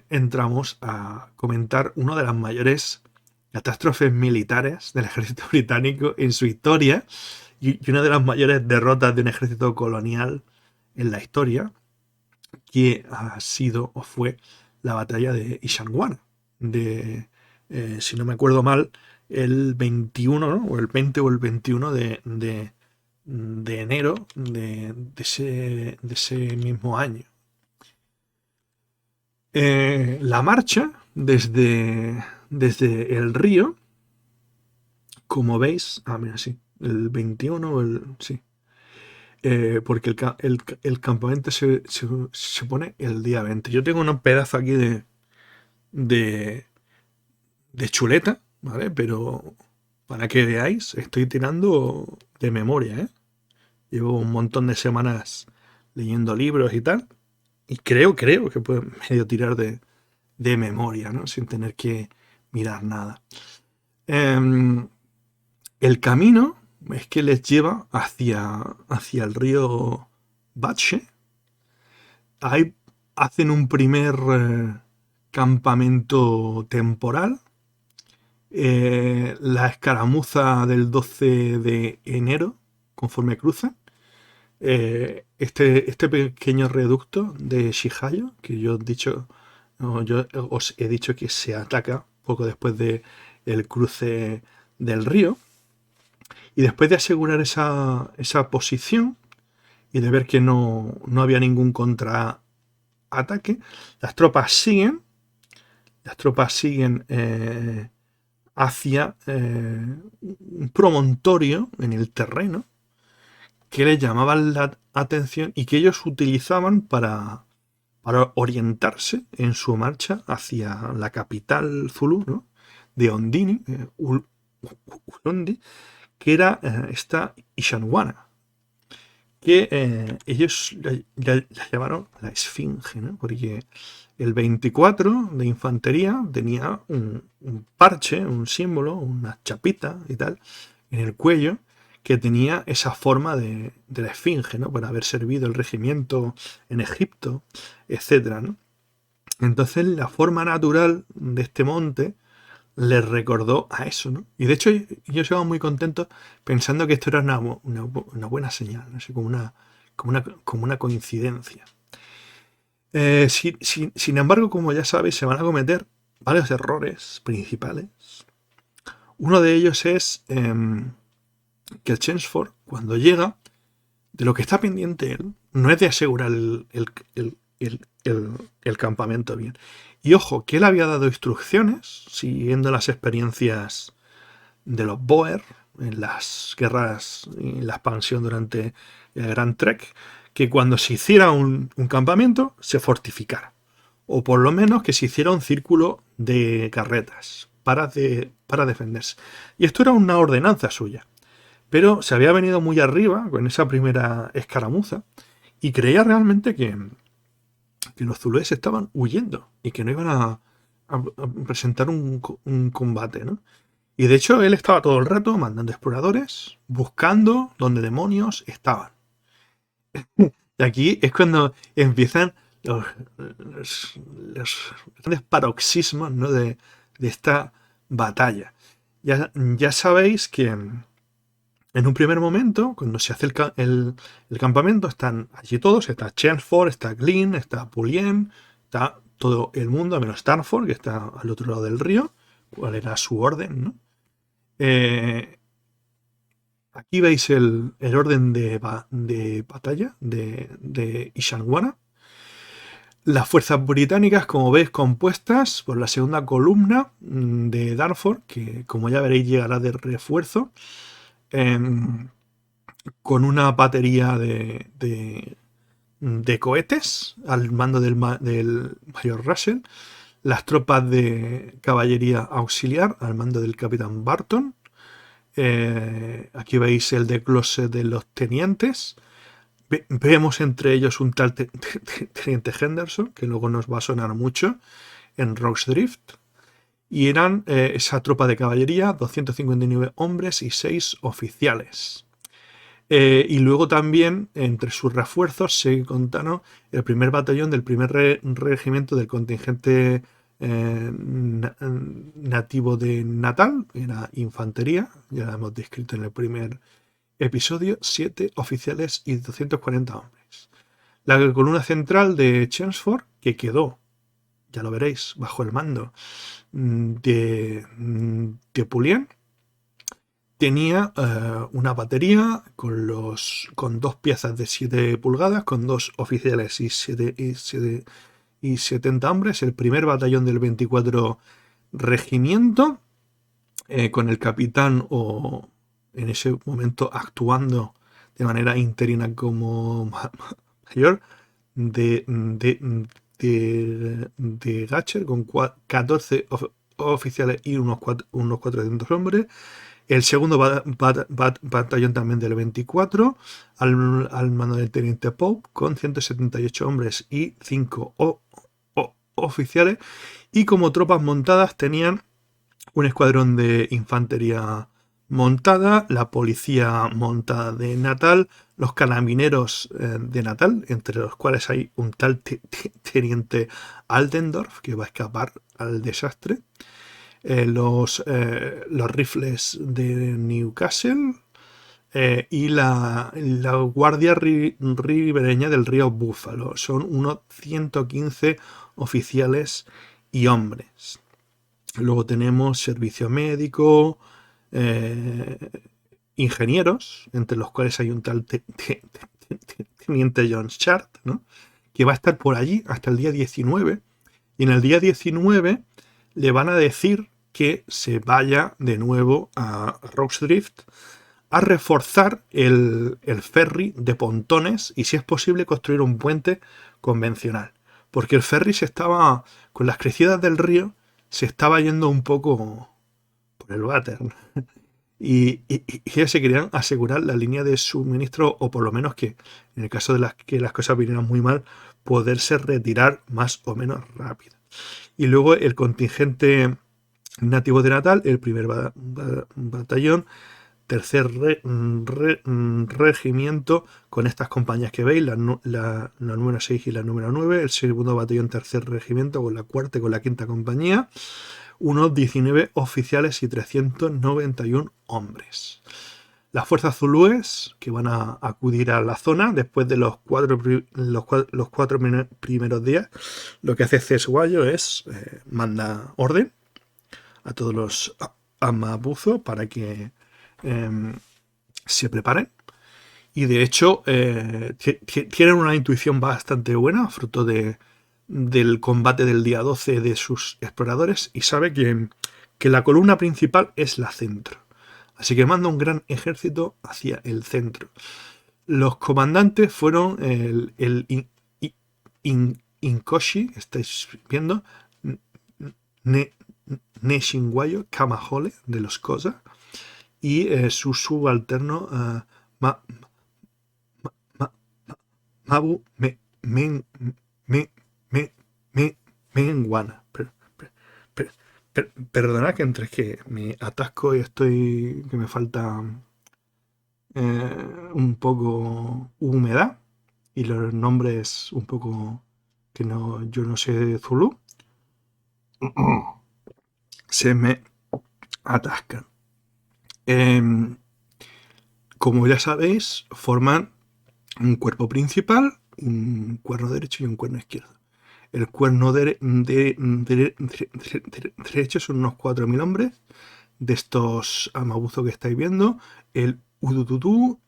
Entramos a comentar una de las mayores catástrofes militares del ejército británico en su historia y una de las mayores derrotas de un ejército colonial en la historia, que ha sido o fue la batalla de Ishanwana, de, si no me acuerdo mal, el 21, ¿no? O el 20 o el 21 de enero de ese mismo año. La marcha desde el río, como veis, mira, sí, el 21, sí, porque el campamento se pone el día 20. Yo tengo un pedazo aquí de, de chuleta, ¿vale? Pero para que veáis, estoy tirando de memoria, ¿eh? Llevo un montón de semanas leyendo libros y tal, y creo que puedo medio tirar de memoria, ¿no? Sin tener que mirar nada. El camino es que les lleva hacia el río Bache. Ahí hacen un primer campamento temporal. La escaramuza del 12 de enero, conforme cruzan. Este pequeño reducto de Shihayo, que yo os he dicho que se ataca poco después del cruce del río. Y después de asegurar esa posición y de ver que no había ningún contraataque, las tropas siguen hacia un promontorio en el terreno que les llamaban la atención y que ellos utilizaban para orientarse en su marcha hacia la capital Zulu, ¿no? De Ondini, Ulundi, que era esta Ishanwana, que ellos la llamaron la Esfinge, ¿no? Porque el 24 de infantería tenía un parche, un símbolo, una chapita y tal, en el cuello, que tenía esa forma de la Esfinge, ¿no? Por haber servido el regimiento en Egipto, etcétera, ¿no? Entonces la forma natural de este monte les recordó a eso, ¿no? Y de hecho yo estaba muy contento pensando que esto era una buena señal, ¿no? Así como una coincidencia. Sin embargo, como ya sabéis, se van a cometer varios errores principales. Uno de ellos es que el Chelmsford, cuando llega, de lo que está pendiente él, no es de asegurar el campamento bien. Y ojo, que él había dado instrucciones, siguiendo las experiencias de los Boer en las guerras y la expansión durante el Gran Trek, que cuando se hiciera un campamento se fortificara, o por lo menos que se hiciera un círculo de carretas para defenderse. Y esto era una ordenanza suya, pero se había venido muy arriba con esa primera escaramuza y creía realmente que los zulúes estaban huyendo y que no iban a presentar un combate, ¿no? Y de hecho él estaba todo el rato mandando exploradores, buscando dónde demonios estaban. Y aquí es cuando empiezan los grandes paroxismos, ¿no? de esta batalla. Ya sabéis que en un primer momento, cuando se hace el campamento, están allí todos, está Chelmsford, está Glynn, está Pulien, está todo el mundo, menos Stanford, que está al otro lado del río, cuál era su orden, ¿no? Aquí veis el orden de batalla de Ishanwana. Las fuerzas británicas, como veis, compuestas por la segunda columna de Darfur, que como ya veréis llegará de refuerzo, con una batería de cohetes al mando del mayor Russell, las tropas de caballería auxiliar al mando del capitán Barton. Aquí veis el desglose de los tenientes. Vemos entre ellos un tal teniente Henderson, que luego nos va a sonar mucho en Rocks Drift. y eran esa tropa de caballería, 259 hombres y 6 oficiales. Y luego también, entre sus refuerzos, se contaron el primer batallón del primer regimiento del contingente nativo de Natal, era infantería, ya lo hemos descrito en el primer episodio, 7 oficiales y 240 hombres. La columna central de Chelmsford, que quedó, ya lo veréis, bajo el mando de Pulliam, tenía una batería con 2 piezas de 7 pulgadas, con 2 oficiales y 70 hombres, el primer batallón del 24 regimiento, con el capitán o en ese momento actuando de manera interina como mayor de Gatcher, con 14 oficiales y unos 400 hombres. El segundo batallón también del 24, al mando del teniente Pope, con 178 hombres y 5 oficiales. Y como tropas montadas tenían un escuadrón de infantería montada, la policía montada de Natal, los carabineros de Natal, entre los cuales hay un tal teniente Aldendorf, que va a escapar al desastre, los rifles de Newcastle y la guardia ribereña del río Búfalo. Son unos 115 oficiales y hombres. Luego tenemos servicio médico, ingenieros, entre los cuales hay un tal teniente John Shart, ¿no?, que va a estar por allí hasta el día 19. Y en el día 19 le van a decir que se vaya de nuevo a Roxdrift a reforzar el ferry de pontones y, si es posible, construir un puente convencional. Porque el ferry con las crecidas del río, se estaba yendo un poco por el váter. Y ellos se querían asegurar la línea de suministro, o por lo menos que, en el caso de que las cosas vinieran muy mal, poderse retirar más o menos rápido. Y luego el contingente nativo de Natal, el primer batallón, tercer regimiento, con estas compañías que veis, la número 6 y la número 9, el segundo batallón, tercer regimiento, con la cuarta y con la quinta compañía, unos 19 oficiales y 391 hombres. Las fuerzas zulúes, que van a acudir a la zona después de los cuatro primeros días, lo que hace Cesguayo es manda orden a todos los amabuzos para que se preparen. Y de hecho tienen una intuición bastante buena, fruto del combate del día 12 de sus exploradores, y sabe que la columna principal es la centro. Así que manda un gran ejército hacia el centro. Los comandantes fueron el Inkoshi, estáis viendo, Neshinguayo Kamahole, de los Kosa, y su subalterno Mabu Menguana. Perdona que entre que me atasco y que me falta un poco humedad y los nombres un poco que yo no sé de Zulu, se me atascan. Como ya sabéis, forman un cuerpo principal, un cuerno derecho y un cuerno izquierdo. El cuerno derecho son unos 4.000 hombres, de estos amabuzos que estáis viendo, el Udududú,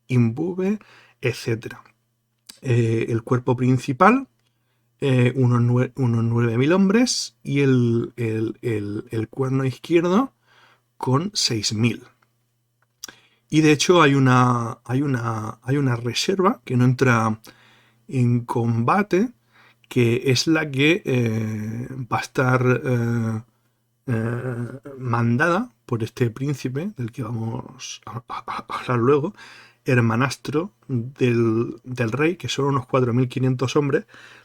Imbube, etc. El cuerpo principal, unos 9.000 hombres, y el cuerno izquierdo con 6.000. Y de hecho hay una reserva que no entra en combate, que es la que va a estar mandada por este príncipe, del que vamos a hablar luego, hermanastro del rey, que son unos 4.500 hombres,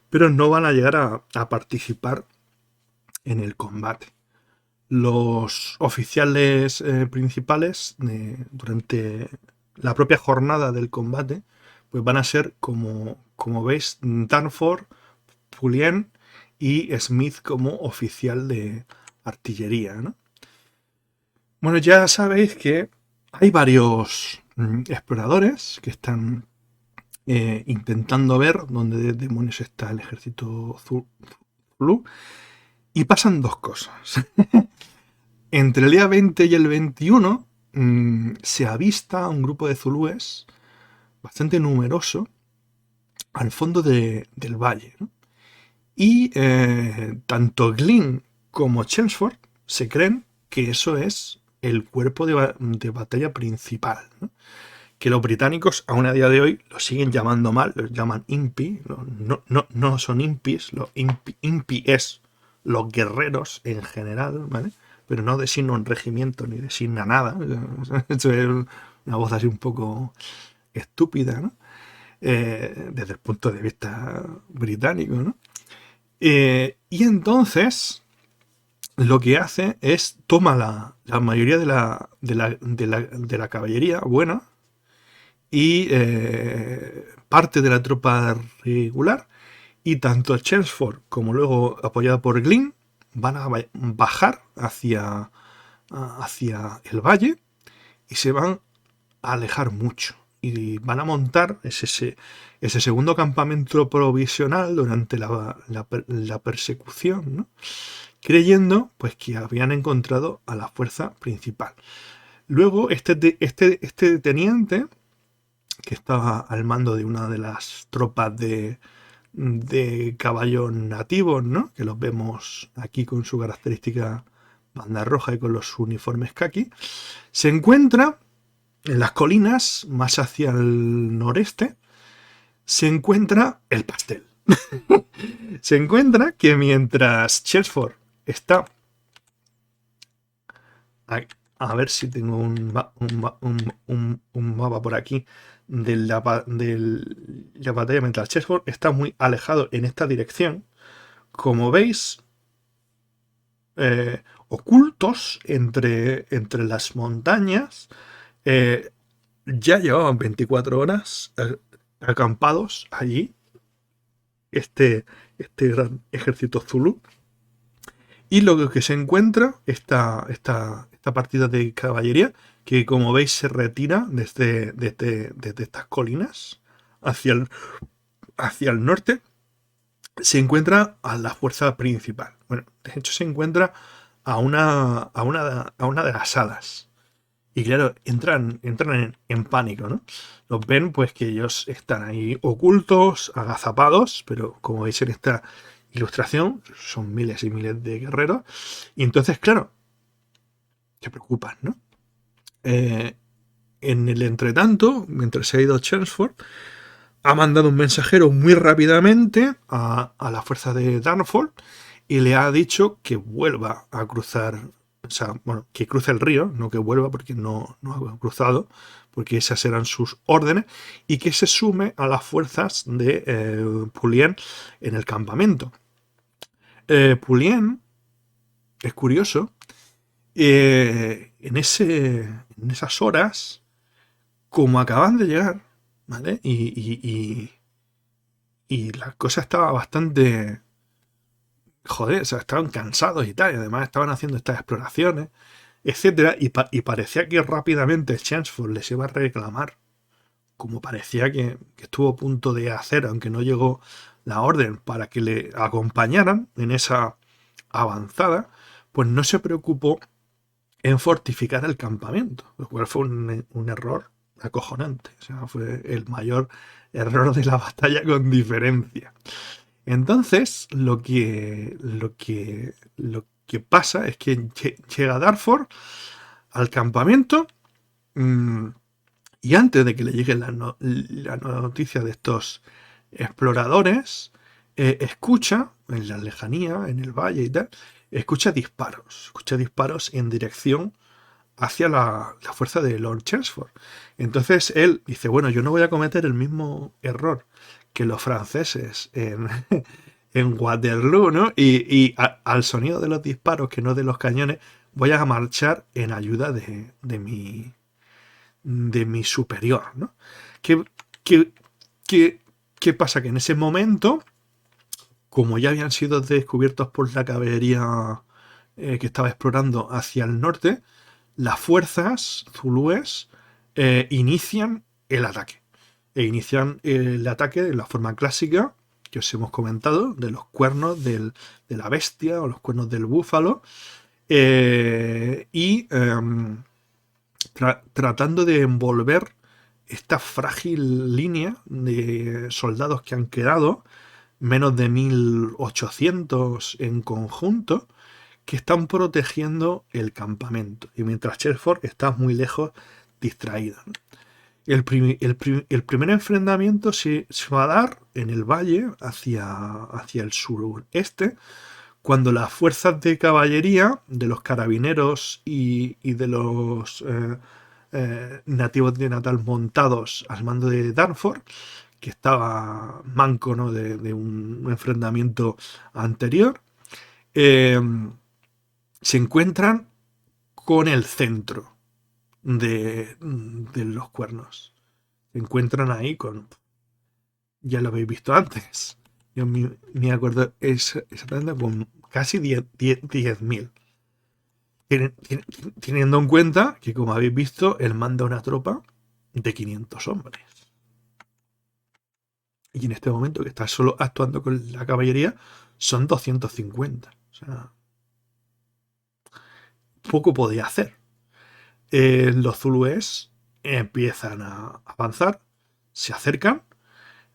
pero no van a llegar a participar en el combate. Los oficiales principales durante la propia jornada del combate pues van a ser, como veis, Danforth, Pulien y Smith como oficial de artillería, ¿no? Bueno, ya sabéis que hay varios exploradores que están intentando ver dónde demonios está el ejército Zulu, y pasan dos cosas. Entre el día 20 y el 21 se avista un grupo de zulúes bastante numeroso al fondo del valle, ¿no? Y tanto Glynn como Chelmsford se creen que eso es el cuerpo de batalla principal, ¿no? Que los británicos aún a día de hoy lo siguen llamando mal, los llaman impi, no son impis, los impi es los guerreros en general, ¿vale? Pero no designa un regimiento ni designa nada. Eso es una voz así un poco estúpida, ¿no? Desde el punto de vista británico, ¿no? Y entonces lo que hace es toma la mayoría de la caballería buena y parte de la tropa regular, y tanto Chelmsford como luego apoyado por Glynn van a bajar hacia el valle y se van a alejar mucho y van a montar ese segundo campamento provisional durante la persecución, ¿no? Creyendo pues que habían encontrado a la fuerza principal. Luego este teniente, que estaba al mando de una de las tropas de caballos nativos, ¿no? Que los vemos aquí con su característica banda roja y con los uniformes kaki, se encuentra en las colinas más hacia el noreste, se encuentra el pastel. Se encuentra que mientras Chelmsford está... A ver si tengo un mapa por aquí de la batalla, mientras Chelmsford está muy alejado en esta dirección. Como veis, ocultos entre las montañas, ya llevaban 24 horas acampados allí, este gran ejército Zulu. Y lo que se encuentra, esta partida de caballería, que como veis se retira desde estas colinas hacia el norte, se encuentra a la fuerza principal. Bueno, de hecho se encuentra a una de las alas. Y claro, entran en pánico, ¿no? Los ven pues que ellos están ahí ocultos, agazapados, pero como veis en esta ilustración, son miles y miles de guerreros. Y entonces, claro, se preocupan, ¿no? En el entretanto, mientras se ha ido Chelmsford, ha mandado un mensajero muy rápidamente a la fuerza de Danforth y le ha dicho que vuelva a cruzar, o sea, bueno, que cruce el río, no que vuelva porque no ha cruzado, porque esas eran sus órdenes, y que se sume a las fuerzas de Pulien en el campamento. Pulien, es curioso, en esas horas, como acaban de llegar, ¿vale? Y la cosa estaba bastante... Joder, o sea, estaban cansados y tal, y además estaban haciendo estas exploraciones, etcétera, y parecía que rápidamente Chelmsford les iba a reclamar, como parecía que estuvo a punto de hacer, aunque no llegó la orden para que le acompañaran en esa avanzada, pues no se preocupó en fortificar el campamento, lo cual fue un error acojonante. O sea, fue el mayor error de la batalla con diferencia. Entonces, lo que pasa es que llega Danforth al campamento, y antes de que le llegue la noticia de estos exploradores, escucha en la lejanía, en el valle y tal, escucha disparos en dirección hacia la fuerza de Lord Chelmsford. Entonces él dice, bueno, yo no voy a cometer el mismo error que los franceses en Waterloo, ¿no? Y al sonido de los disparos, que no de los cañones, voy a marchar en ayuda de mi superior, ¿no? ¿Qué, qué, qué pasa? Que en ese momento, como ya habían sido descubiertos por la caballería que estaba explorando hacia el norte, las fuerzas zulúes inician el ataque. E inician el ataque de la forma clásica que os hemos comentado, de los cuernos de la bestia o los cuernos del búfalo, y tratando de envolver esta frágil línea de soldados que han quedado, menos de 1800 en conjunto, que están protegiendo el campamento. Y mientras Chelford está muy lejos, distraído. El primer enfrentamiento se va a dar en el valle hacia el sureste, cuando las fuerzas de caballería de los carabineros y de los nativos de Natal montados al mando de Darfur, que estaba manco, ¿no?, de un enfrentamiento anterior, eh, se encuentran con el centro de los cuernos. Se encuentran ahí con... Ya lo habéis visto antes. Yo me acuerdo exactamente con casi 10.000. Teniendo en cuenta que, como habéis visto, él manda una tropa de 500 hombres. Y en este momento, que está solo actuando con la caballería, son 250. O sea, poco podía hacer. Los zulúes empiezan a avanzar, se acercan,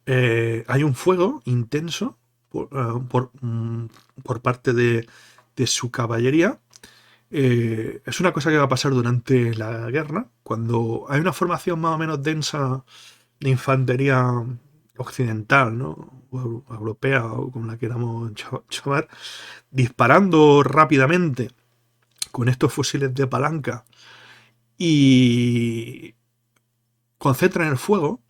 hay un fuego intenso por parte de su caballería. Es una cosa que va a pasar durante la guerra, cuando hay una formación más o menos densa de infantería occidental, ¿no?, o europea, o como la queramos llamar, disparando rápidamente con estos fusiles de palanca y concentran el fuego,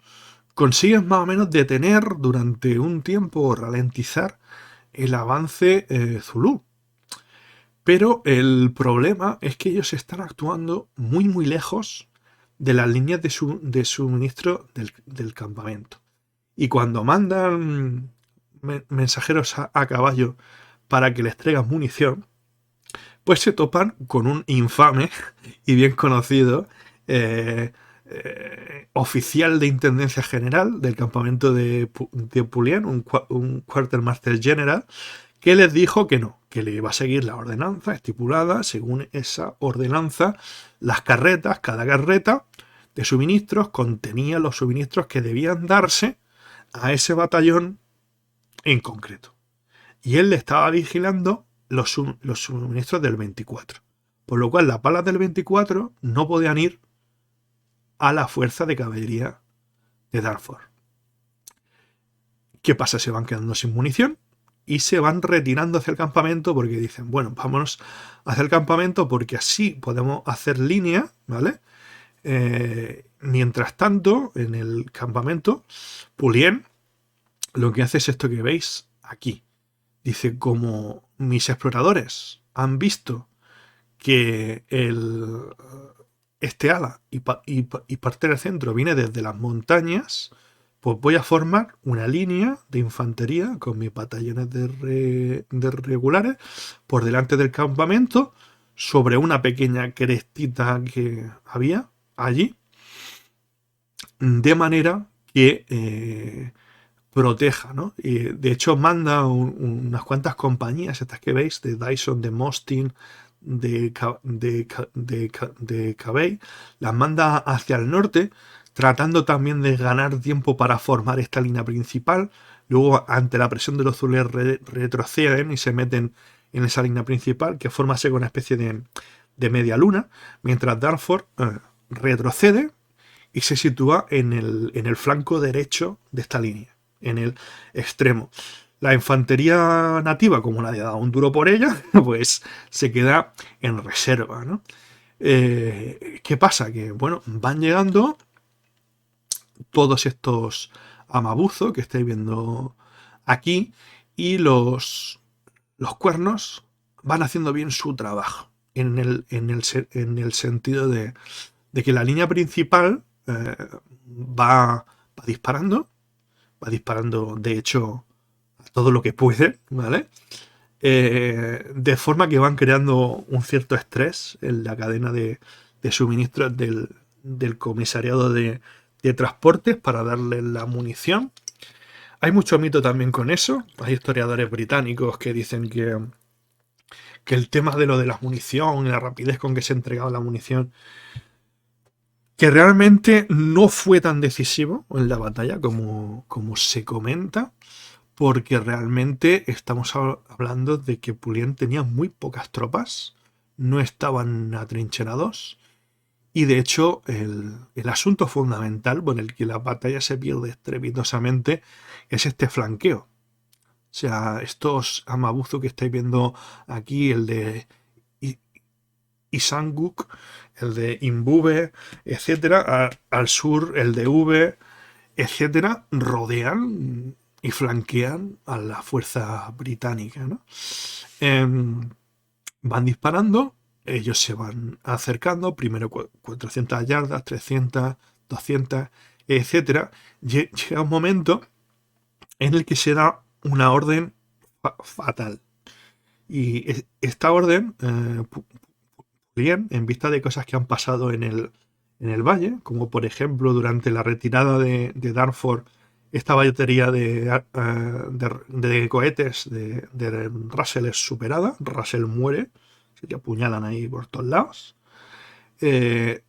consiguen más o menos detener durante un tiempo o ralentizar el avance zulú. Pero el problema es que ellos están actuando muy muy lejos de las líneas de suministro del campamento. Y cuando mandan mensajeros a caballo para que les traigan munición, pues se topan con un infame y bien conocido oficial de Intendencia General del campamento de Pulien, un Quartermaster General, que les dijo que no, que le iba a seguir la ordenanza estipulada. Según esa ordenanza, las carretas, cada carreta de suministros contenía los suministros que debían darse a ese batallón en concreto. Y él le estaba vigilando los suministros del 24. Por lo cual las balas del 24 no podían ir a la fuerza de caballería de Darfur. ¿Qué pasa? Se van quedando sin munición y se van retirando hacia el campamento, porque dicen, bueno, vámonos hacia el campamento porque así podemos hacer línea, ¿vale? Mientras tanto, en el campamento, Pulien lo que hace es esto que veis aquí. Dice, como mis exploradores han visto que este ala y parte del centro viene desde las montañas, pues voy a formar una línea de infantería con mis batallones de regulares por delante del campamento, sobre una pequeña crestita que había allí, de manera que proteja, ¿no? Y de hecho manda unas cuantas compañías, estas que veis, de Dyson, de Mostin, de Cabey, las manda hacia el norte, tratando también de ganar tiempo para formar esta línea principal. Luego, ante la presión de los zulúes, retroceden y se meten en esa línea principal, que forma una especie de media luna, mientras Darfur retrocede y se sitúa en el flanco derecho de esta línea, en el extremo. La infantería nativa, como nadie ha dado un duro por ella, pues se queda en reserva, ¿no? ¿Qué pasa? Que, bueno, van llegando todos estos amabuzos que estáis viendo aquí, y los cuernos van haciendo bien su trabajo, en el sentido de que la línea principal va disparando, de hecho, a todo lo que puede, ¿vale? De forma que van creando un cierto estrés en la cadena de suministros del comisariado de transportes para darle la munición. Hay mucho mito también con eso. Hay historiadores británicos que dicen que el tema de lo de la munición y la rapidez con que se entregaba la munición, que realmente no fue tan decisivo en la batalla como se comenta, porque realmente estamos hablando de que Pulien tenía muy pocas tropas, no estaban atrincherados, y de hecho el asunto fundamental por el que la batalla se pierde estrepitosamente es este flanqueo. O sea, estos Amabuzu que estáis viendo aquí, el de Isanguk, el de Imbube, etcétera, al sur el de V, etcétera, rodean y flanquean a la fuerza británica, ¿no? Van disparando, ellos se van acercando, primero 400 yardas, 300, 200, etcétera. Llega un momento en el que se da una orden fatal. Y esta orden, bien, en vista de cosas que han pasado en el valle, como por ejemplo durante la retirada de Darfur, esta batería de cohetes de Russell es superada, Russell muere, se le apuñalan ahí por todos lados. En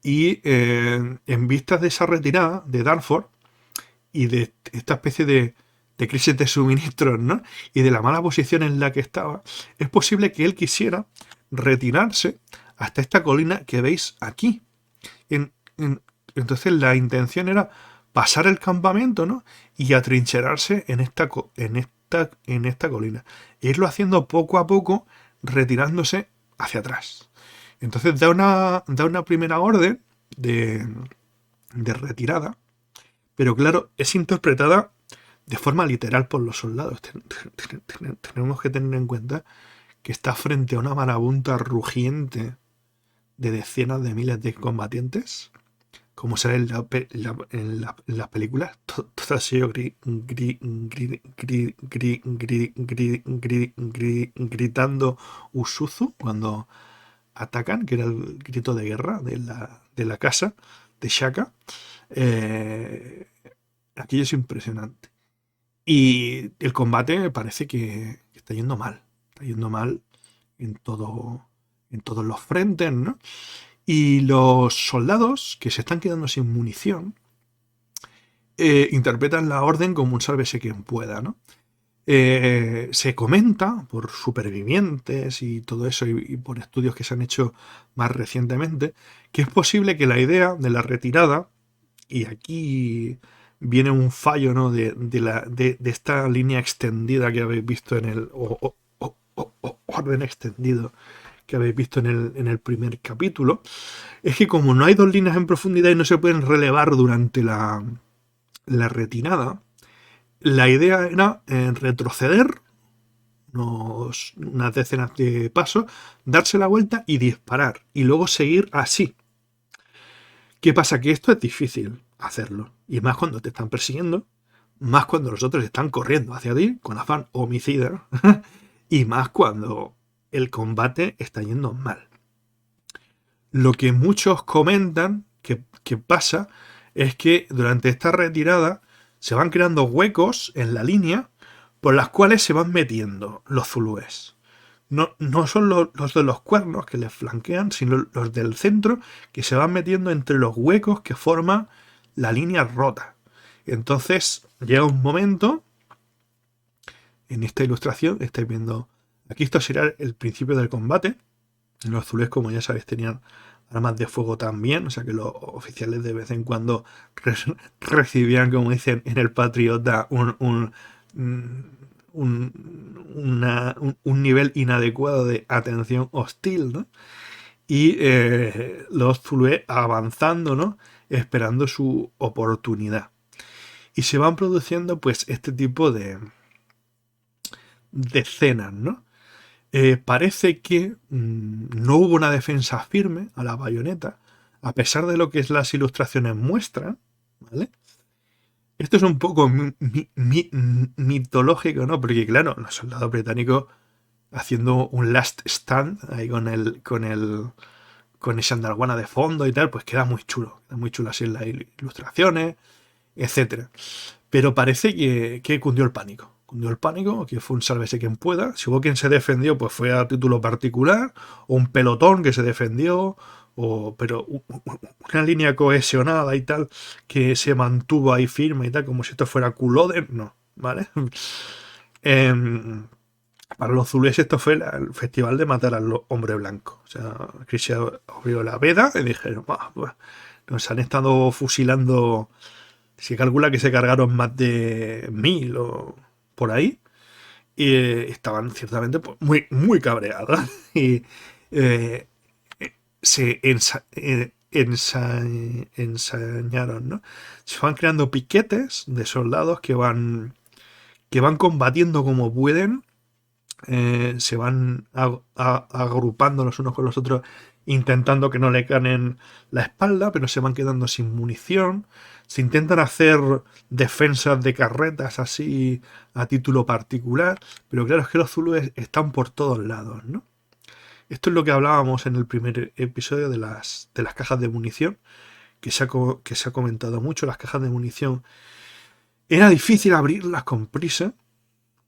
vistas de esa retirada de Darfur y de esta especie de crisis de suministros, ¿no? Y de la mala posición en la que estaba, es posible que él quisiera retirarse hasta esta colina que veis aquí. Entonces la intención era pasar el campamento, ¿no? Y atrincherarse en esta colina. E irlo haciendo poco a poco, retirándose hacia atrás. Entonces da una primera orden de retirada, pero claro, es interpretada de forma literal por los soldados. Tenemos que tener en cuenta que está frente a una marabunta rugiente de decenas de miles de combatientes, como sale en las películas, todas ellos gritando Usuzu cuando atacan, que era el grito de guerra de la casa de Shaka. Aquello es impresionante. Y el combate me parece que está yendo mal. Está yendo mal en todos los frentes, ¿no? Y los soldados que se están quedando sin munición interpretan la orden como un sálvese quien pueda, ¿no? Se comenta por supervivientes y todo eso y por estudios que se han hecho más recientemente que es posible que la idea de la retirada, y aquí viene un fallo, ¿no? de esta línea extendida que habéis visto en el orden extendido que habéis visto en el primer capítulo, es que como no hay dos líneas en profundidad y no se pueden relevar durante la retirada, la idea era retroceder unas decenas de pasos, darse la vuelta y disparar, y luego seguir así. ¿Qué pasa? Que esto es difícil hacerlo, y más cuando te están persiguiendo, más cuando los otros están corriendo hacia ti con afán homicida, y más cuando el combate está yendo mal. Lo que muchos comentan que pasa es que durante esta retirada se van creando huecos en la línea por las cuales se van metiendo los zulúes. No son los de los cuernos que les flanquean, sino los del centro que se van metiendo entre los huecos que forma la línea rota. Entonces llega un momento, en esta ilustración estáis viendo, aquí esto será el principio del combate. Los zulúes, como ya sabéis, tenían armas de fuego también, o sea que los oficiales de vez en cuando recibían, como dicen en el Patriota, un nivel inadecuado de atención hostil, ¿no? Y los zulúes avanzando, ¿no? Esperando su oportunidad. Y se van produciendo pues este tipo de decenas, ¿no? Parece que no hubo una defensa firme a la bayoneta, a pesar de lo que las ilustraciones muestran, ¿vale? Esto es un poco mitológico, ¿no? Porque claro, los soldados británicos haciendo un last stand ahí con esa andarguana de fondo y tal, pues queda muy chulo así en las ilustraciones, etcétera. Pero parece que cundió el pánico. Cundió el pánico, que fue un sálvese quien pueda. Si hubo quien se defendió, pues fue a título particular, o un pelotón que se defendió, pero una línea cohesionada y tal, que se mantuvo ahí firme y tal, como si esto fuera Culloden, no, ¿vale? Para los zulúes esto fue el festival de matar al hombre blanco. O sea, Chris abrió la veda y dijeron, pues, nos han estado fusilando. Se calcula que se cargaron más de 1000 o por ahí. Y estaban ciertamente pues, muy, muy cabreados. Y eh, se ensañaron, ¿no? Se van creando piquetes de soldados que van combatiendo como pueden, se van agrupando los unos con los otros, intentando que no le ganen la espalda, pero se van quedando sin munición. Se intentan hacer defensas de carretas así a título particular, pero claro, es que los zulúes están por todos lados, ¿no? Esto es lo que hablábamos en el primer episodio de las cajas de munición, que se ha comentado mucho. Las cajas de munición era difícil abrirlas con prisa.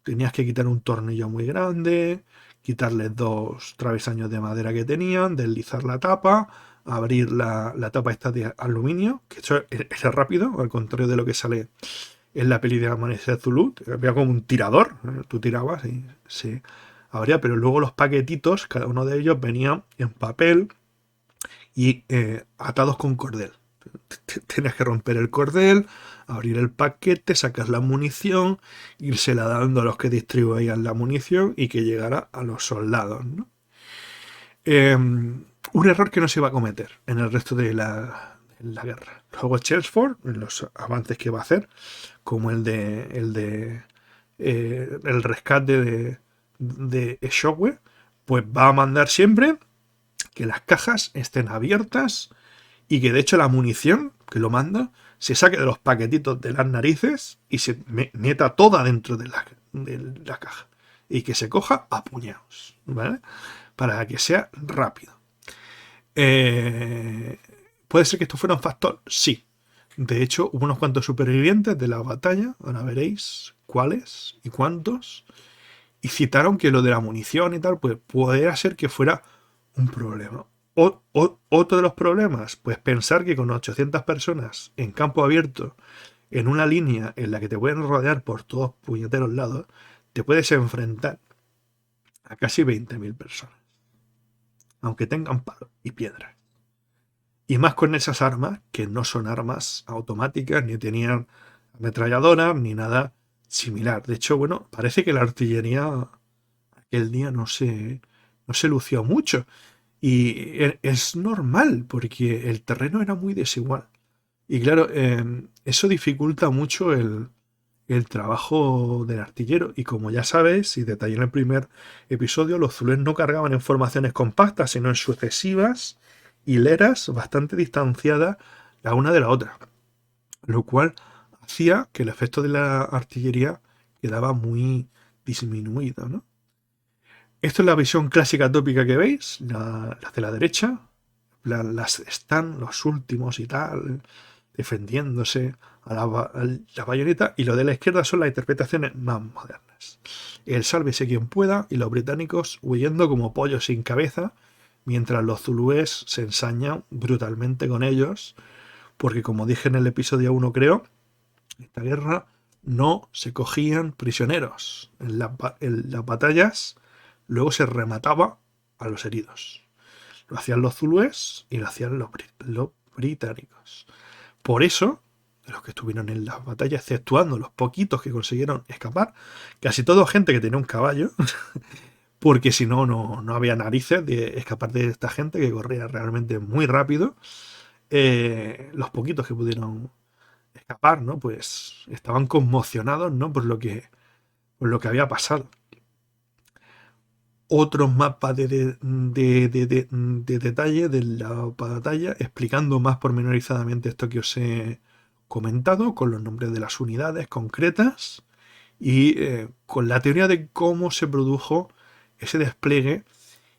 Tenías que quitar un tornillo muy grande, quitarles 2 travesaños de madera que tenían, deslizar la tapa, abrir la tapa esta de aluminio, que eso es rápido, al contrario de lo que sale en la peli de Amanecer Zulu. Había como un tirador, tú tirabas y se abría, pero luego los paquetitos, cada uno de ellos venía en papel y atados con cordel. Tienes que romper el cordel, abrir el paquete, sacar la munición, írsela dando a los que distribuían la munición y que llegara a los soldados, ¿no? Un error que no se va a cometer en el resto de la guerra. Luego Chelmsford, en los avances que va a hacer, como el rescate de Shockwave, pues va a mandar siempre que las cajas estén abiertas y que de hecho la munición que lo manda se saque de los paquetitos de las narices y se meta toda dentro de la caja y que se coja a puñados, ¿vale? Para que sea rápido. ¿Puede ser que esto fuera un factor? Sí. De hecho, hubo unos cuantos supervivientes de la batalla, ahora veréis cuáles y cuántos, y citaron que lo de la munición y tal, pues podría ser que fuera un problema. Otro de los problemas, pues pensar que con 800 personas en campo abierto, en una línea en la que te pueden rodear por todos puñeteros lados, te puedes enfrentar a casi 20.000 personas, aunque tengan palo y piedra. Y más con esas armas, que no son armas automáticas, ni tenían ametralladoras, ni nada similar. De hecho, bueno, parece que la artillería aquel día no se lució mucho. Y es normal, porque el terreno era muy desigual. Y claro, eso dificulta mucho el trabajo del artillero. Y como ya sabes, y detallé en el primer episodio, los zulúes no cargaban en formaciones compactas, sino en sucesivas hileras bastante distanciadas la una de la otra. Lo cual hacía que el efecto de la artillería quedaba muy disminuido, ¿no? Esto es la visión clásica tópica que veis, la de la derecha. Las están los últimos y tal, defendiéndose a la bayoneta. Y lo de la izquierda son las interpretaciones más modernas. El sálvese quien pueda y los británicos huyendo como pollos sin cabeza, mientras los zulúes se ensañan brutalmente con ellos. Porque como dije en el episodio 1 creo, esta guerra no se cogían prisioneros. En las batallas luego se remataba a los heridos. Lo hacían los zulúes y lo hacían los británicos. Por eso, de los que estuvieron en las batallas, exceptuando los poquitos que consiguieron escapar, casi toda gente que tenía un caballo, porque si no, no había narices de escapar de esta gente que corría realmente muy rápido. Los poquitos que pudieron escapar, ¿no? Pues estaban conmocionados, ¿no? Por lo que había pasado. otros mapas de detalle de la batalla, explicando más pormenorizadamente esto que os he comentado, con los nombres de las unidades concretas y con la teoría de cómo se produjo ese despliegue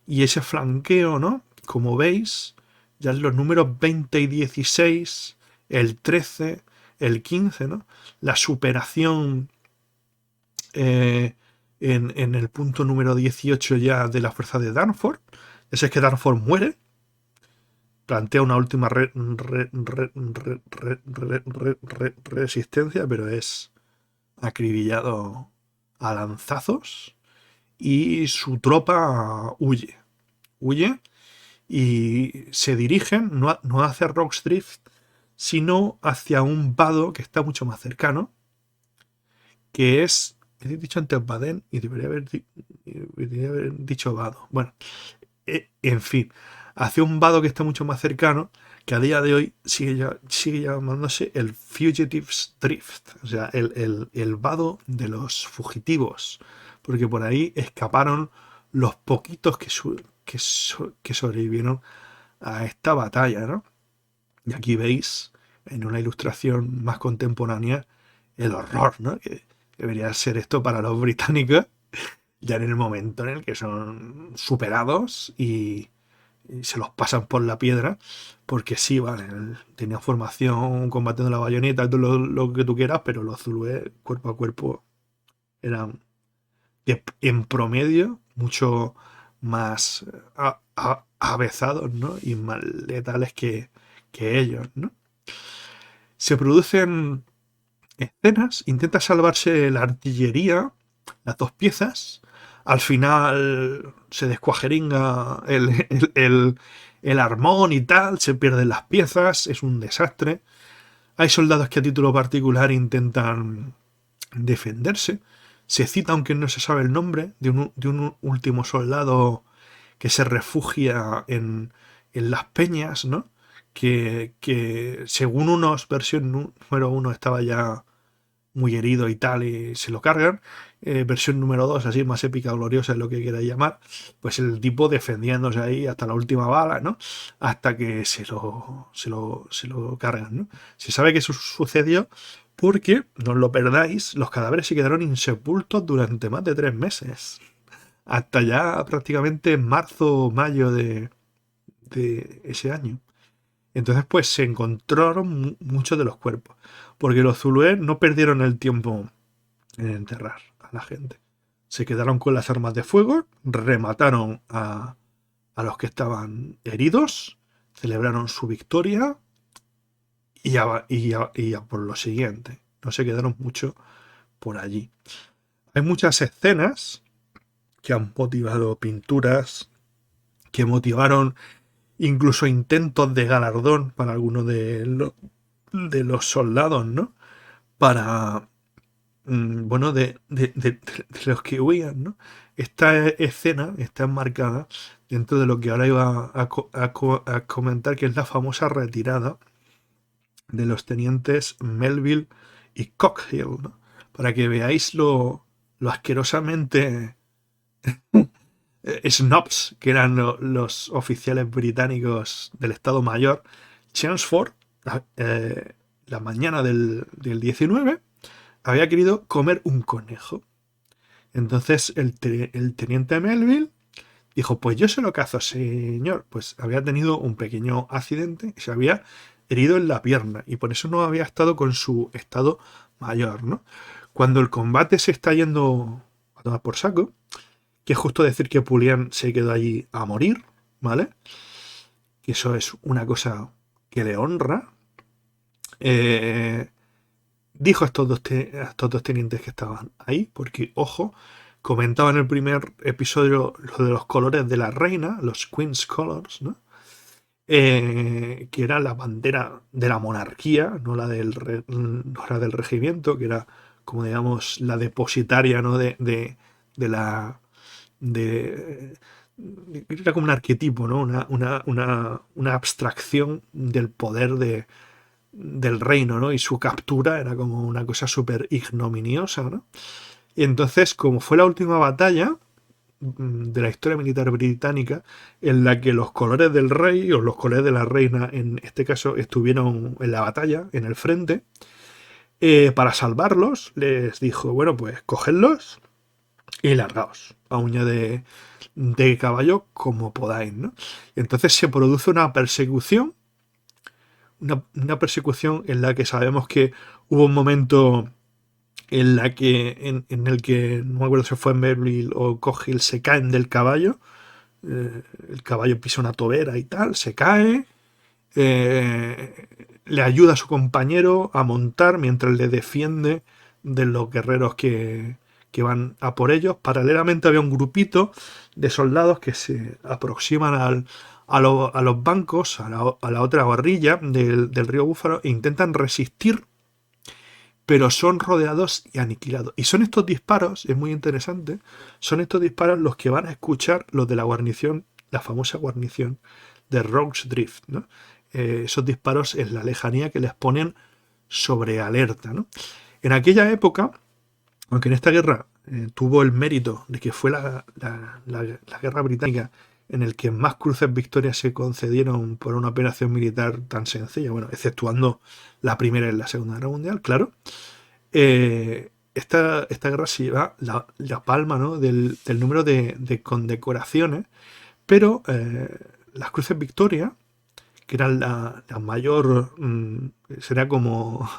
y ese flanqueo, ¿no? Como veis, ya en los números 20 y 16, el 13, el 15, ¿no? La superación en el punto número 18 ya de la fuerza de Danforth. Ese es que Danforth muere, plantea una última resistencia, pero es acribillado a lanzazos y su tropa huye y se dirigen no hacia Rockdrift, sino hacia un vado que está mucho más cercano, que es, he dicho antes Baden y debería haber dicho vado. Bueno, en fin, hacia un vado que está mucho más cercano, que a día de hoy sigue llamándose el Fugitives Drift, o sea, el vado de los fugitivos, porque por ahí escaparon los poquitos que sobrevivieron a esta batalla, ¿no? Y aquí veis, en una ilustración más contemporánea, el horror, ¿no? Que debería ser esto para los británicos, ya en el momento en el que son superados y se los pasan por la piedra, porque sí, vale, tenían formación combatiendo la bayoneta y todo lo que tú quieras, pero los zulúes cuerpo a cuerpo eran en promedio mucho más avezados, ¿no? Y más letales que ellos, ¿no? Se producen escenas, intenta salvarse la artillería, las dos piezas. Al final se descuajeringa el armón y tal, se pierden las piezas, es un desastre. Hay soldados que a título particular intentan defenderse. Se cita, aunque no se sabe el nombre, de un último soldado que se refugia en las peñas, ¿no? Que según unos, versión número uno estaba ya muy herido y tal, y se lo cargan. Versión número 2, así más épica, gloriosa, es lo que queráis llamar, pues el tipo defendiéndose ahí hasta la última bala, ¿no? Hasta que se lo cargan, ¿no? Se sabe que eso sucedió porque, no os lo perdáis, los cadáveres se quedaron insepultos durante más de 3 meses. Hasta ya prácticamente marzo o mayo de ese año. Entonces, pues se encontraron muchos de los cuerpos. Porque los zulúes no perdieron el tiempo en enterrar a la gente. Se quedaron con las armas de fuego, remataron a los que estaban heridos, celebraron su victoria y a por lo siguiente. No se quedaron mucho por allí. Hay muchas escenas que han motivado pinturas, que motivaron incluso intentos de galardón para algunos de los soldados, ¿no? Para, bueno, de los que huían, ¿no? Esta escena está enmarcada dentro de lo que ahora iba a comentar, que es la famosa retirada de los tenientes Melville y Cockhill, ¿no? Para que veáis lo asquerosamente snobs que eran los oficiales británicos del Estado Mayor. Chelmsford, la mañana del 19, había querido comer un conejo. Entonces el teniente Melville dijo, pues yo se lo cazo, señor. Pues había tenido un pequeño accidente y se había herido en la pierna y por eso no había estado con su estado mayor, ¿no? Cuando el combate se está yendo a tomar por saco, que es justo decir que Pulian se quedó allí a morir, ¿vale? Que eso es una cosa que le honra. Dijo a estos dos tenientes que estaban ahí, porque, ojo, comentaba en el primer episodio lo de los colores de la reina, los Queen's Colors, ¿no? Que era la bandera de la monarquía, no la del regimiento, que era, como digamos, la depositaria, ¿no? De la... De, era como un arquetipo, ¿no? Una abstracción del poder del reino, ¿no? Y su captura era como una cosa súper ignominiosa, ¿no? Y entonces, como fue la última batalla, de la historia militar británica en la que los colores del rey o los colores de la reina, en este caso, estuvieron en la batalla, en el frente. Para salvarlos, les dijo, bueno, pues cogedlos y largaos a uña de caballo como podáis, ¿no? Y entonces se produce una persecución, una persecución en la que sabemos que hubo un momento en la que en el que no me acuerdo si fue Melville o Cogill, se caen del caballo, el caballo pisa una tobera y tal, se cae, le ayuda a su compañero a montar mientras le defiende de los guerreros que van a por ellos. Paralelamente había un grupito de soldados que se aproximan a los bancos, a la otra orilla del río Búfalo, e intentan resistir, pero son rodeados y aniquilados. Y son estos disparos, es muy interesante, son estos disparos los que van a escuchar los de la guarnición, la famosa guarnición de Rorke's Drift, ¿no? Esos disparos en la lejanía que les ponen sobre alerta, ¿no? En aquella época, aunque en esta guerra tuvo el mérito de que fue la guerra británica en el que más cruces victorias se concedieron por una operación militar tan sencilla, bueno, exceptuando la Primera y la Segunda Guerra Mundial, claro, esta guerra se lleva la palma, ¿no?, del número de condecoraciones, pero las cruces victorias, que eran la mayor, sería como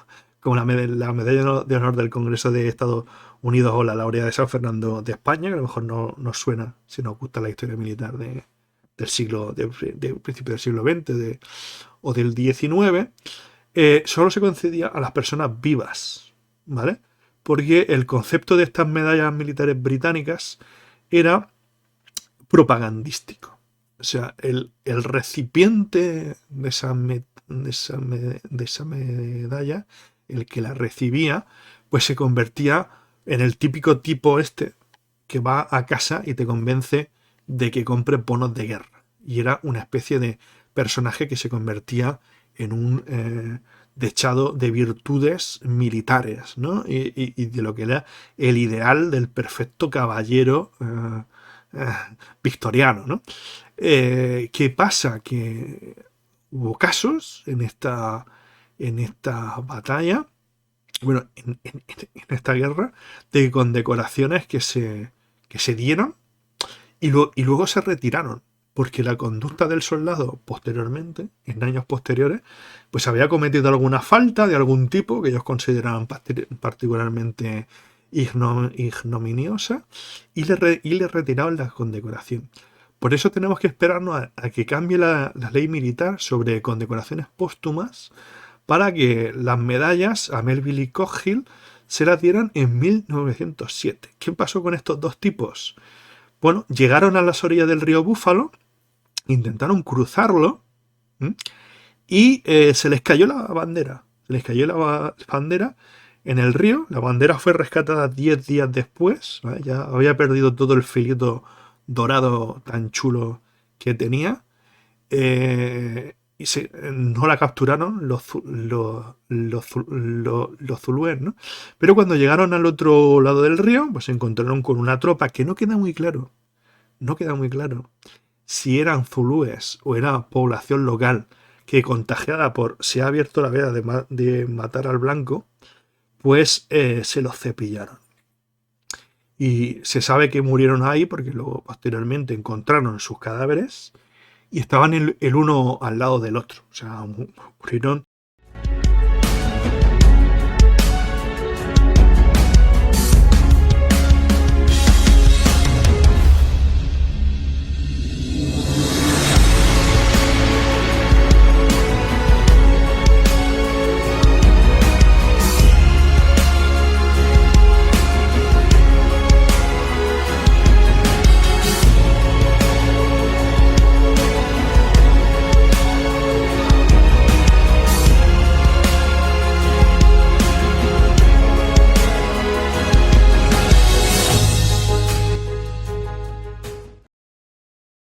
la medalla de honor del Congreso de Estados Unidos o la laurea de San Fernando de España, que a lo mejor no nos suena si nos gusta la historia militar del siglo, de principio del siglo XX o del XIX, solo se concedía a las personas vivas, ¿vale? Porque el concepto de estas medallas militares británicas era propagandístico. O sea, el recipiente de esa medalla, el que la recibía, pues se convertía en el típico tipo que va a casa y te convence de que compre bonos de guerra. Y era una especie de personaje que se convertía en un dechado de virtudes militares, ¿no? Y de lo que era el ideal del perfecto caballero victoriano, ¿no? ¿Qué pasa? Que hubo casos en esta batalla, bueno, en esta guerra, de condecoraciones que se dieron y luego se retiraron, porque la conducta del soldado posteriormente, en años posteriores, pues había cometido alguna falta de algún tipo que ellos consideraban particularmente ignominiosa, y le retiraban la condecoración. Por eso tenemos que esperarnos a que cambie la ley militar sobre condecoraciones póstumas para que las medallas a Melville y Cogill se las dieran en 1907. ¿Qué pasó con estos dos tipos? Bueno, llegaron a las orillas del río Búfalo, intentaron cruzarlo, ¿m?, y se les cayó la bandera. Se les cayó la bandera en el río. La bandera fue rescatada 10 días después, ¿vale? Ya había perdido todo el filito dorado tan chulo que tenía. Y no la capturaron los zulúes, ¿no? Pero cuando llegaron al otro lado del río, pues se encontraron con una tropa que no queda muy claro si eran zulúes o era población local que, contagiada por se ha abierto la veda de matar al blanco, pues se los cepillaron. Y se sabe que murieron ahí porque luego posteriormente encontraron sus cadáveres y estaban el uno al lado del otro. O sea, murieron